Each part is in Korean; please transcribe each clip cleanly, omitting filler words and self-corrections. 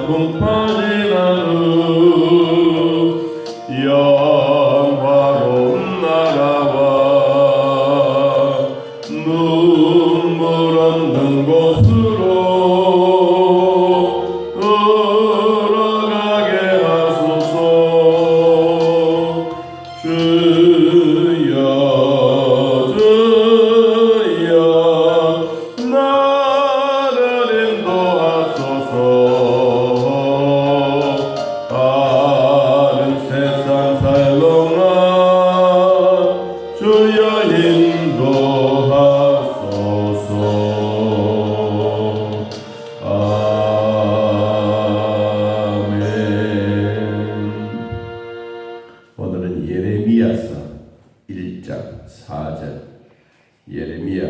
풍파진 하루 영화로운 나라와 눈물 없는 곳으로 걸어가게 하소서. 주여 주여 나를 인도하소서. 다른 세상 살롱아 주여 인도하소서. 아멘. 오늘은 예레미야서 1장 4절, 예레미야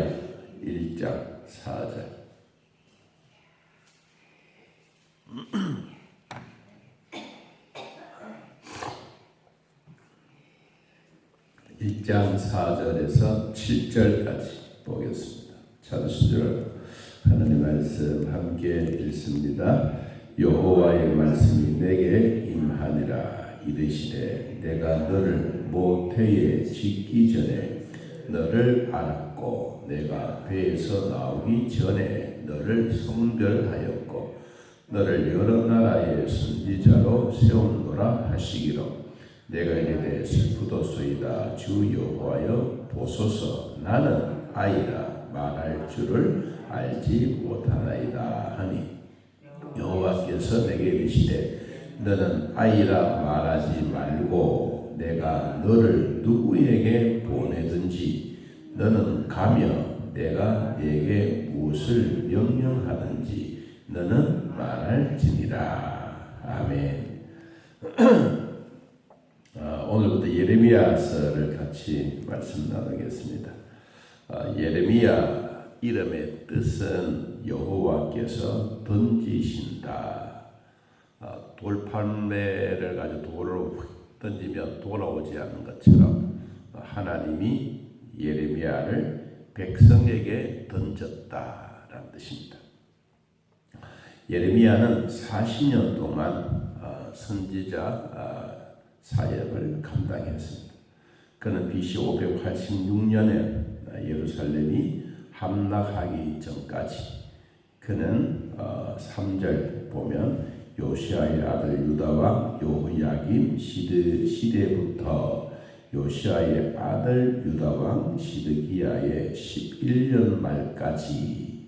1장 4절. 1장 4절에서 7절까지 보겠습니다. 찾으시죠? 하나님 말씀 함께 읽습니다. 여호와의 말씀이 내게 임하니라. 이르시되 내가 너를 모태에 짓기 전에 너를 알았고 내가 배에서 나오기 전에 너를 성별하였고 너를 여러 나라의 선지자로 세우노라 하시기로 내가 이르되 슬프도소이다. 주 여호와여 보소서. 나는 아이라 말할 줄을 알지 못하나이다 하니 여호와께서 내게 이르시되 너는 아이라 말하지 말고 내가 너를 누구에게 보내든지 너는 가며 내가 네게 무엇을 명령하든지 너는 말할지니라. 아멘. 오늘부터 예레미야서를 같이 말씀 나누겠습니다. 예레미야 이름의 뜻은 여호와께서 던지신다. 돌팔매를 가지고 돌을 던지면 돌아오지 않는 것처럼 하나님이 예레미야를 백성에게 던졌다라는 뜻입니다. 예레미야는 40년 동안 선지자 사역을 감당했습니다. 그는 BC 586년에 예루살렘이 함락하기 전까지 그는 3절 보면 요시아의 아들 유다왕 여호야김 시대부터 요시아의 아들 유다왕 시드기야의 11년 말까지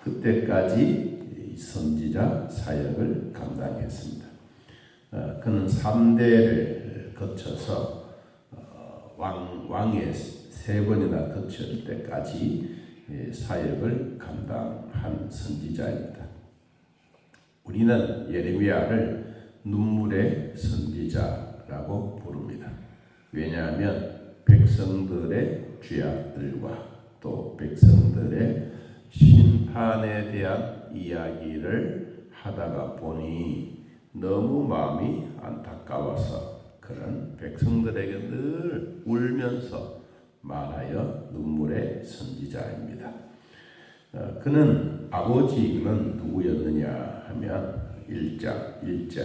그때까지 선지자 사역을 감당했습니다. 그는 3대를 거쳐서 왕의 3번이나 거칠 때까지 사역을 감당한 선지자입니다. 우리는 예레미야를 눈물의 선지자라고 부릅니다. 왜냐하면 백성들의 죄악들과 또 백성들의 심판에 대한 이야기를 하다가 보니 너무 마음이 안타까워서 그는 백성들에게 늘 울면서 말하여 눈물의 선지자입니다. 그는 아버지는 누구였느냐 하면 1장 1절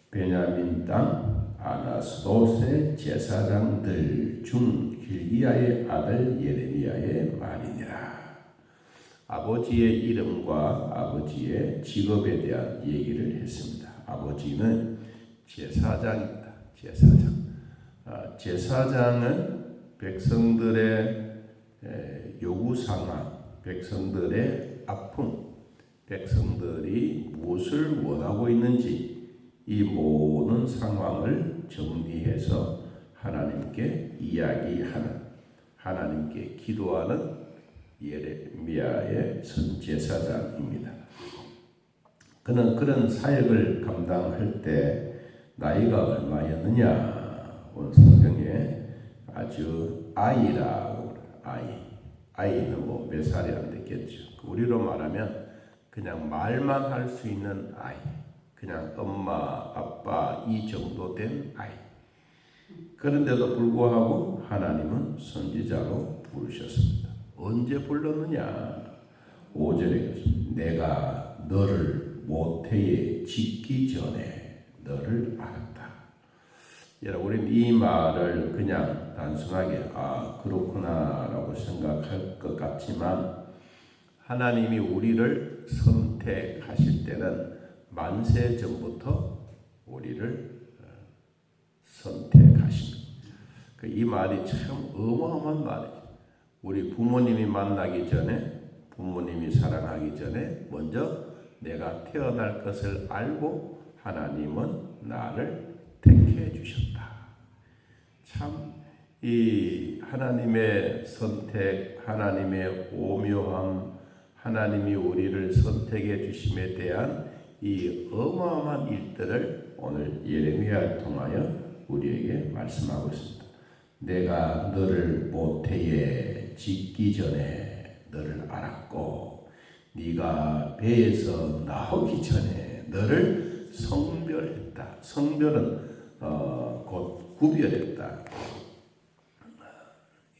베냐민 땅 아나스돗의 제사장들 중 hil기야의 아들 예레미야의 말이니라. 아버지의 이름과 아버지의 직업에 대한 얘기를 했습니다. 아버지는 제사장입니다. 제사장. 제사장은 백성들의 요구 상황, 백성들의 아픔, 백성들이 무엇을 원하고 있는지 이 모든 상황을 정리해서 하나님께 이야기하는, 하나님께 기도하는 예레미야의 선제사장입니다. 그는 그런 사역을 감당할 때 나이가 얼마였느냐? 오늘 성경에 아주 아이라고 아이는 뭐 몇 살이 안 됐겠죠. 우리로 말하면 그냥 말만 할 수 있는 아이, 그냥 엄마, 아빠 이 정도 된 아이. 그런데도 불구하고 하나님은 선지자로 부르셨습니다. 언제 불렀느냐? 5절에 내가 너를 모태에 짓기 전에 너를 알았다. 여러분, 우리는 이 말을 그냥 단순하게 그렇구나라고 생각할 것 같지만 하나님이 우리를 선택하실 때는 만세 전부터 우리를 선택하십니다. 이 말이 참 어마어마한 말이에요. 우리 부모님이 만나기 전에, 부모님이 사랑하기 전에 먼저 내가 태어날 것을 알고 하나님은 나를 택해 주셨다. 참 이 하나님의 선택, 하나님의 오묘함, 하나님이 우리를 선택해 주심에 대한 이 어마어마한 일들을 오늘 예레미야를 통하여 우리에게 말씀하고 있습니다. 내가 너를 모태에 짓기 전에 너를 알았고 네가 배에서 나오기 전에 너를 성별했다. 성별은 곧 구별했다.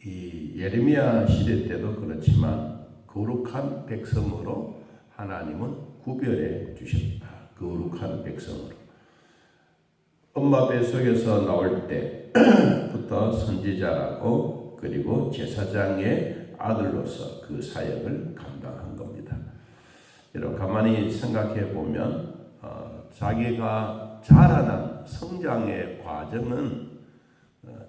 이 예레미야 시대 때도 그렇지만 거룩한 백성으로 하나님은 구별해 주셨다. 거룩한 백성으로. 엄마 뱃속에서 나올 때부터 선지자라고 그리고 제사장의 아들로서 그 사역을 감당한 겁니다. 여러분 가만히 생각해 보면 자기가 자라난 성장의 과정은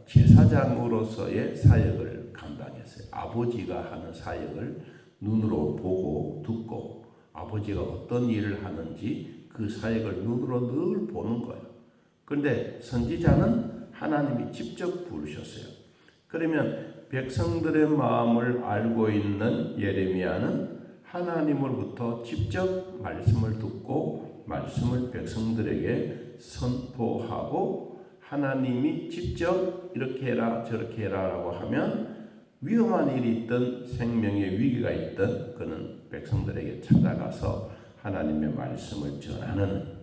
제사장으로서의 사역을 감당했어요. 아버지가 하는 사역을 눈으로 보고 듣고 아버지가 어떤 일을 하는지 그 사역을 눈으로 늘 보는 거예요. 그런데 선지자는 하나님이 직접 부르셨어요. 그러면 백성들의 마음을 알고 있는 예레미야는 하나님으로부터 직접 말씀을 듣고 말씀을 백성들에게 선포하고 하나님이 직접 이렇게 해라 저렇게 해라 라고 하면 위험한 일이 있든 생명의 위기가 있든 그는 백성들에게 찾아가서 하나님의 말씀을 전하는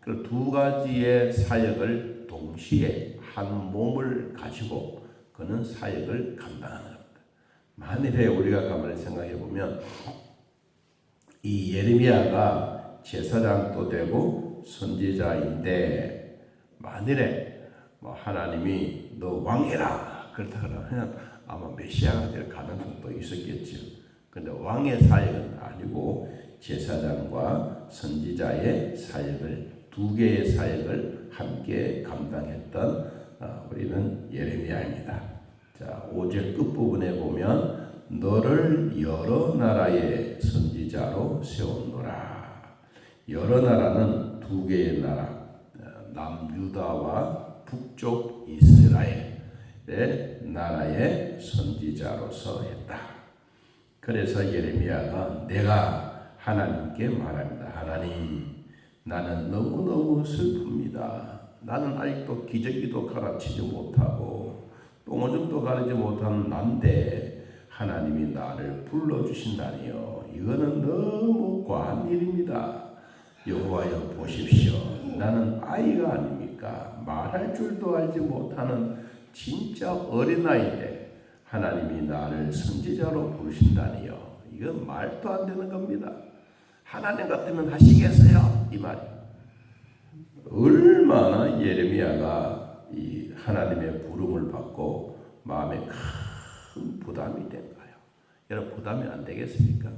그 두 가지의 사역을 동시에 한 몸을 가지고 그는 사역을 감당하는 겁니다. 만일에 우리가 가만히 생각해 보면 이 예레미야가 제사장도 되고 선지자인데 만일에 하나님이 너 왕해라 그렇다 그러면 아마 메시아가 될 가능성도 있었겠죠. 그런데 왕의 사역은 아니고 제사장과 선지자의 사역을 두 개의 사역을 함께 감당했던 우리는 예레미야입니다. 자, 5절 끝부분에 보면 너를 여러 나라의 선지자로 세웠노라. 여러 나라는 두 개의 나라, 남유다와 북쪽 이스라엘의 나라의 선지자로서 했다. 그래서 예레미야가 내가 하나님께 말합니다. 하나님, 나는 너무너무 슬픕니다. 나는 아직도 기저귀도 갈아치지 못하고 똥오줌도 가리지 못하는 난데 하나님이 나를 불러주신다니요. 이거는 너무 과한 일입니다. 여호와여 보십시오. 나는 아이가 아닙니까? 말할 줄도 알지 못하는 진짜 어린아이인데 하나님이 나를 선지자로 부르신다니요. 이건 말도 안 되는 겁니다. 하나님 같으면 하시겠어요? 이 말이. 얼마나 예레미야가 이 하나님의 부름을 받고 마음에 큰 부담이 된가요? 여러분 부담이 안 되겠습니까?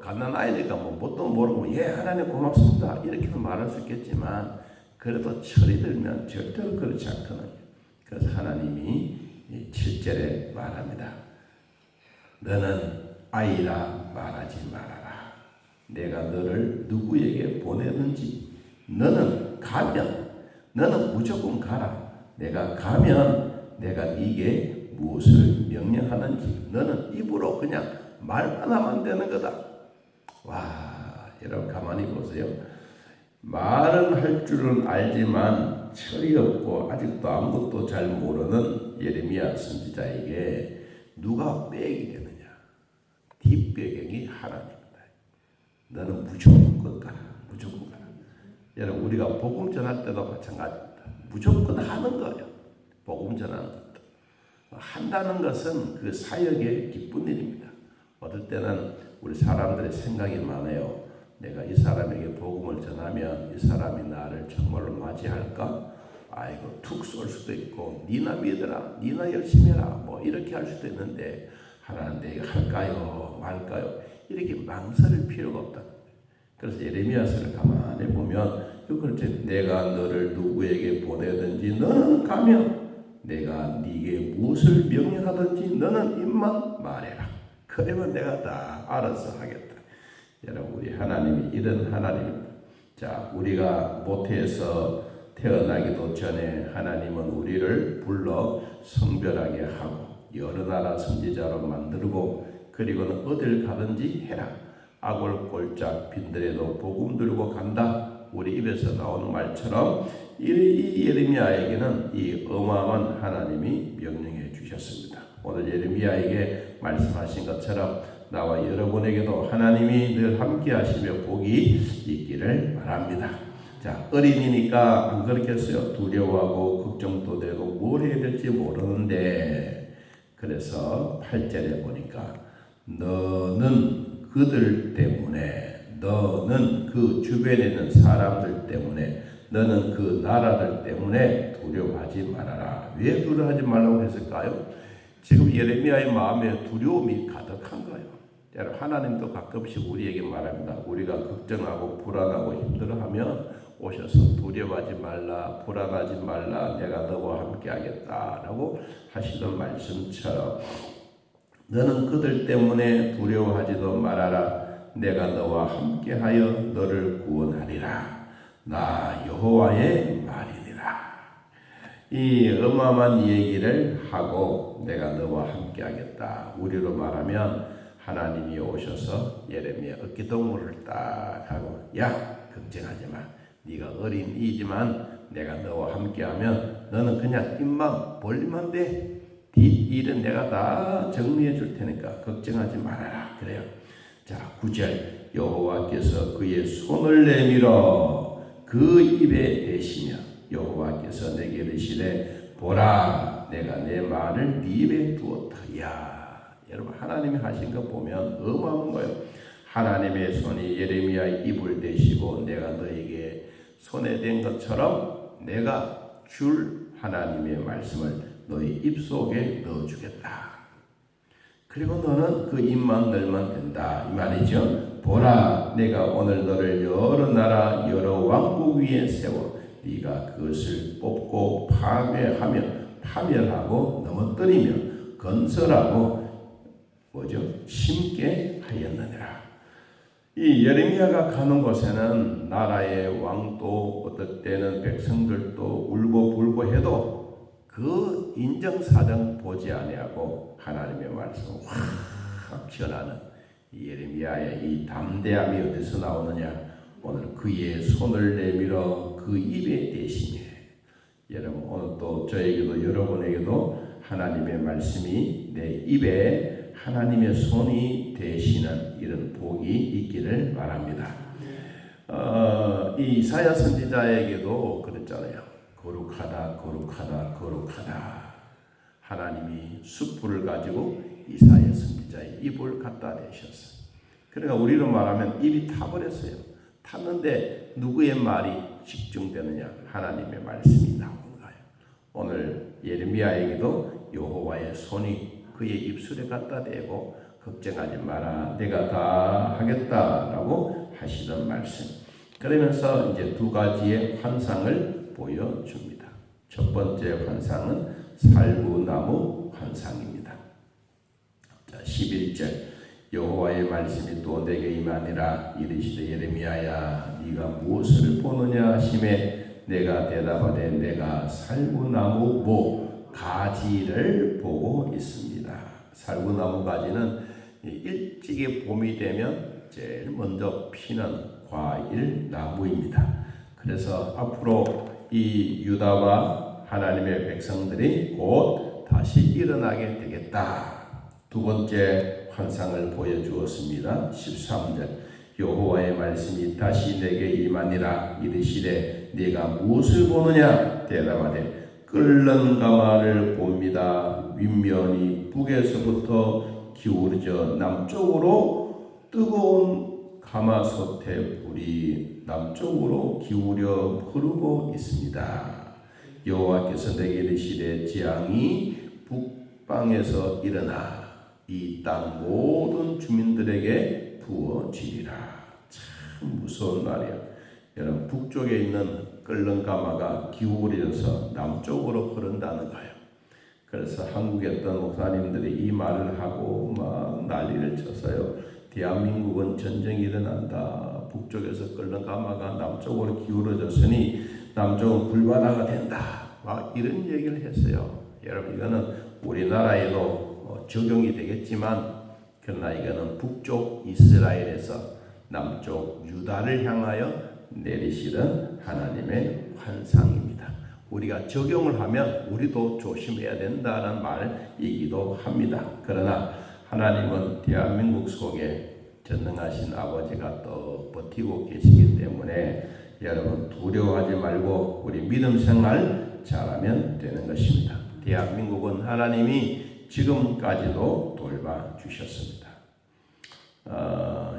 갓난아이니까 뭣도 모르고 하나님 고맙습니다 이렇게는 말할 수 있겠지만 그래도 철이 들면 절대로 그렇지 않거든요. 그래서 하나님이 7절에 말합니다. 너는 아이라 말하지 말아라. 내가 너를 누구에게 보내는지 너는 가면 너는 무조건 가라. 내가 가면 내가 네게 무엇을 명령하는지 너는 입으로 그냥 말만 하면 되는 거다. 와, 여러분 가만히 보세요. 말은 할 줄은 알지만 철이 없고 아직도 아무것도 잘 모르는 예레미야 선지자에게 누가 백이 되느냐? 뒷배경이 하나님이다. 너는 무조건 가라. 무조건 가라. 여러분 우리가 복음 전할 때도 마찬가지입니다. 무조건 하는 거예요. 복음 전하는 것도. 한다는 것은 그 사역의 기쁜 일입니다. 어떨 때는 우리 사람들의 생각이 많아요. 내가 이 사람에게 복음을 전하면 이 사람이 나를 정말로 맞이할까? 아이고 툭 쏠 수도 있고 니나 믿어라, 니나 열심히 해라 뭐 이렇게 할 수도 있는데 하나님 내가 할까요 말까요? 이렇게 망설일 필요가 없다. 그래서 예레미야서를 가만히 보면 그렇지, 내가 너를 누구에게 보내든지 너는 가면 내가 네게 무엇을 명령하든지 너는 입만 말해라. 그러면 내가 다 알아서 하겠다. 여러분, 우리 하나님이 이런 하나님입니다. 자, 우리가 모태에서 태어나기도 전에 하나님은 우리를 불러 성별하게 하고 여러 나라 선지자로 만들고 그리고는 어딜 가든지 해라. 악을 꼴짝 빈들에도 복음 들고 간다. 우리 입에서 나오는 말처럼 이 예레미야에게는 이 어마어마한 하나님이 명령해 주셨습니다. 오늘 예레미야에게 말씀하신 것처럼 나와 여러분에게도 하나님이 늘 함께 하시며 복이 있기를 바랍니다. 자, 어린이니까 안 그렇겠어요. 두려워하고 걱정도 되고 뭘 해야 될지 모르는데, 그래서 8절에 보니까 너는 그들 때문에, 너는 그 주변에 있는 사람들 때문에, 너는 그 나라들 때문에 두려워하지 말아라. 왜 두려워하지 말라고 했을까요? 지금 예레미야의 마음에 두려움이 가득한 거예요. 하나님도 가끔씩 우리에게 말합니다. 우리가 걱정하고 불안하고 힘들어하면 오셔서 두려워하지 말라, 불안하지 말라, 내가 너와 함께 하겠다라고 하시던 말씀처럼 너는 그들 때문에 두려워하지도 말아라. 내가 너와 함께하여 너를 구원하리라. 나 여호와의 말이니라. 이 어마어마한 얘기를 하고 내가 너와 함께하겠다. 우리로 말하면 하나님이 오셔서 예레미야 어깨동무를 딱 하고, 야, 걱정하지 마. 네가 어린이지만 내가 너와 함께하면 너는 그냥 입만 벌리면 돼. 네 일은 내가 다 정리해 줄 테니까 걱정하지 말아라. 그래요. 자, 9절 여호와께서 그의 손을 내밀어 그 입에 대시며 여호와께서 내게 이르시되 보라, 내가 내 말을 네 입에 두었다. 야, 여러분, 하나님이 하신 거 보면 어마어마한 거예요. 하나님의 손이 예레미야의 입을 대시고 내가 너에게 손에 댄 것처럼 내가 줄 하나님의 말씀을 너희 입속에 넣어주겠다. 그리고 너는 그 입만 열면 된다, 이 말이죠. 보라, 내가 오늘 너를 여러 나라 여러 왕국 위에 세워 네가 그것을 뽑고 파멸하고 넘어뜨리며 건설하고 심게 하였느니라. 이 예레미야가 가는 곳에는 나라의 왕도 어떨 때는 백성들도 울고 불고 해도 그 인정사정 보지 아니하고 하나님의 말씀을 확 전하는 예레미야의 이 담대함이 어디서 나오느냐? 오늘 그의 손을 내밀어 그 입에 대시며, 여러분, 오늘 또 저에게도 여러분에게도 하나님의 말씀이 내 입에 하나님의 손이 되시는 이런 복이 있기를 바랍니다. 이 이사야 선지자에게도 그랬잖아요. 거룩하다, 거룩하다, 거룩하다. 하나님이 숯불을 가지고 이사야 선지자의 입을 갖다 대셨어요. 그러니까 우리로 말하면 입이 타버렸어요. 탔는데 누구의 말이 집중되느냐? 하나님의 말씀이 나오는 거예요. 오늘 예레미야에게도 여호와의 손이 그의 입술에 갖다 대고 걱정하지 마라, 내가 다 하겠다라고 하시던 말씀. 그러면서 이제 두 가지의 환상을 보여줍니다. 첫 번째 환상은 살구나무 환상입니다. 자, 11절 여호와의 말씀이 또 내게 임하니라. 이르시되 예레미야야, 네가 무엇을 보느냐 하시매 내가 대답하되 내가 살구나무 가지를 보고 있습니다. 살구나무 가지는 일찍이 봄이 되면 제일 먼저 피는 과일 나무입니다. 그래서 앞으로 이 유다와 하나님의 백성들이 곧 다시 일어나게 되겠다. 두 번째 환상을 보여주었습니다. 13절 여호와의 말씀이 다시 내게 임하니라. 이르시되 네가 무엇을 보느냐? 대답하되 끓는 가마를 봅니다. 윗면이 북에서부터 기울어져 남쪽으로 뜨거운 하마소테 불이 남쪽으로 기울여 흐르고 있습니다. 여호와께서 내게 이르시되 재앙이 북방에서 일어나 이 땅 모든 주민들에게 부어지리라. 참 무서운 말이야. 여러분, 북쪽에 있는 끓는 가마가 기울어져서 남쪽으로 흐른다는 거예요. 그래서 한국에 어떤 목사님들이 이 말을 하고 막 난리를 쳤어요. 대한민국은 전쟁이 일어난다. 북쪽에서 끓는 가마가 남쪽으로 기울어졌으니 남쪽은 불바다가 된다. 막 이런 얘기를 했어요. 여러분, 이거는 우리나라에도 적용이 되겠지만, 그러나 이거는 북쪽 이스라엘에서 남쪽 유다를 향하여 내리시는 하나님의 환상입니다. 우리가 적용을 하면 우리도 조심해야 된다는 말이기도 합니다. 그러나 하나님은 대한민국 속에 전능하신 아버지가 또 버티고 계시기 때문에 여러분 두려워하지 말고 우리 믿음 생활 잘하면 되는 것입니다. 대한민국은 하나님이 지금까지도 돌봐주셨습니다.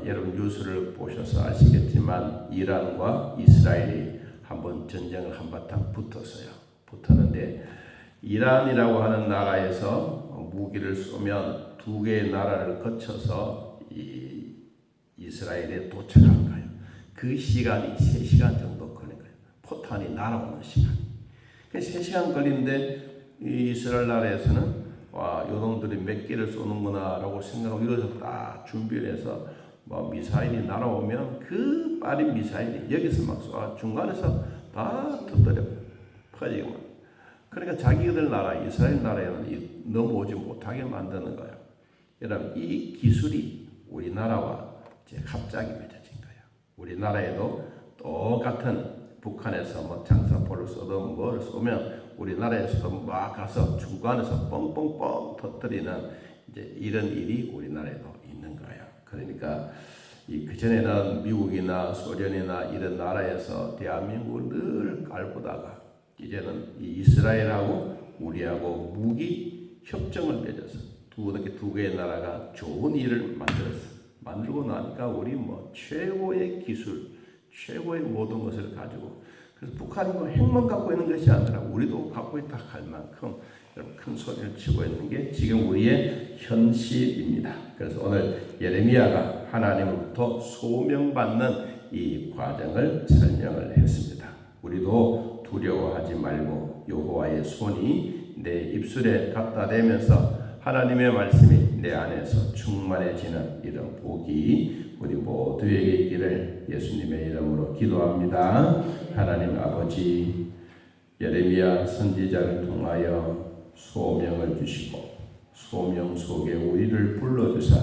여러분 뉴스를 보셔서 아시겠지만 이란과 이스라엘이 한번 전쟁을 한바탕 붙었는데 이란이라고 하는 나라에서 무기를 쏘면 두 개의 나라를 거쳐서 이스라엘에 도착한 거예요. 그 시간이 3시간 정도 걸린 거예요. 포탄이 날아오는 시간. 3시간 걸리는데 이스라엘 나라에서는 와, 요놈들이 몇 개를 쏘는구나 라고 생각하고 이것을 딱 준비를 해서 뭐 미사일이 날아오면 그 빠른 미사일이 여기서 막 쏘아 중간에서 다 터뜨려 퍼지고. 그러니까 자기들 나라 이스라엘 나라에는 넘어오지 못하게 만드는 거예요. 여러분 이 기술이 우리나라와 이제 갑자기 맺어진 거예요. 우리나라에도 똑같은 북한에서 뭐 장사포를 쏘든 뭘 쏘면 우리나라에서도 막 가서 중간에서 뻥뻥뻥 터뜨리는 이제 이런 일이 우리나라에도 있는 거예요. 그러니까 그 전에는 미국이나 소련이나 이런 나라에서 대한민국을 늘 깔보다가 이제는 이 이스라엘하고 우리하고 무기 협정을 맺어서 두 개의 나라가 좋은 일을 만들고 나니까 우리 뭐 최고의 기술, 최고의 모든 것을 가지고 그래서 북한이 뭐 핵만 갖고 있는 것이 아니라 우리도 갖고 있다 할 만큼 큰 소리를 치고 있는 게 지금 우리의 현실입니다. 그래서 오늘 예레미야가 하나님으로부터 소명받는 이 과정을 설명을 했습니다. 우리도 두려워하지 말고 여호와의 손이 내 입술에 갖다 대면서 하나님의 말씀이 내 안에서 충만해지는 이런 복이 우리 모두에게 있기를 예수님의 이름으로 기도합니다. 하나님 아버지, 예레미야 선지자를 통하여 소명을 주시고 소명 속에 우리를 불러주사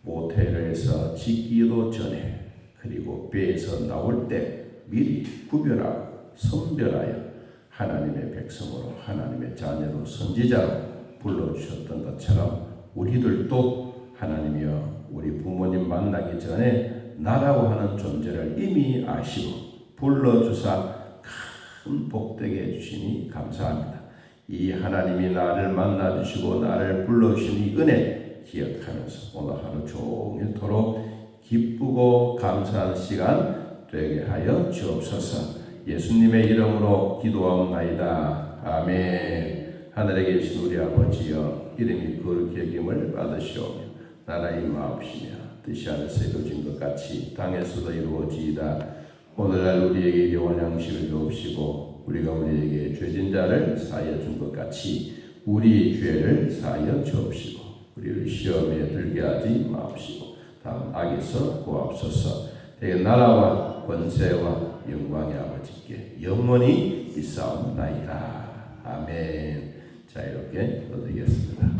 모태에서 짓기도 전에 그리고 배에서 나올 때 미리 구별하고 선별하여 하나님의 백성으로 하나님의 자녀로 선지자로 불러주셨던 것처럼 우리들도 하나님이여 우리 부모님 만나기 전에 나라고 하는 존재를 이미 아시고 불러주사 큰 복되게 해주시니 감사합니다. 이 하나님이 나를 만나주시고 나를 불러주신 이 은혜 기억하면서 오늘 하루 종일토록 기쁘고 감사한 시간 되게 하여 주옵소서. 예수님의 이름으로 기도하옵나이다. 아멘. 하늘에 계신 우리 아버지여 이름이 거룩히 여김을 받으시오며 나라의 마옵시며 뜻이 하늘에서 이루어진 것 같이 땅에서도 이루어지이다. 오늘날 우리에게 일용할 양식을 주옵시고 우리가 우리에게 죄진 자를 사하여 준 것 같이 우리 죄를 사하여 주옵시고 우리를 시험에 들게 하지 마옵시고 다음 악에서 구하옵소서. 대개 나라와 권세와 영광의 아버지께 영원히 있사옵나이다. 아멘. 자, 이렇게 기도드리겠습니다.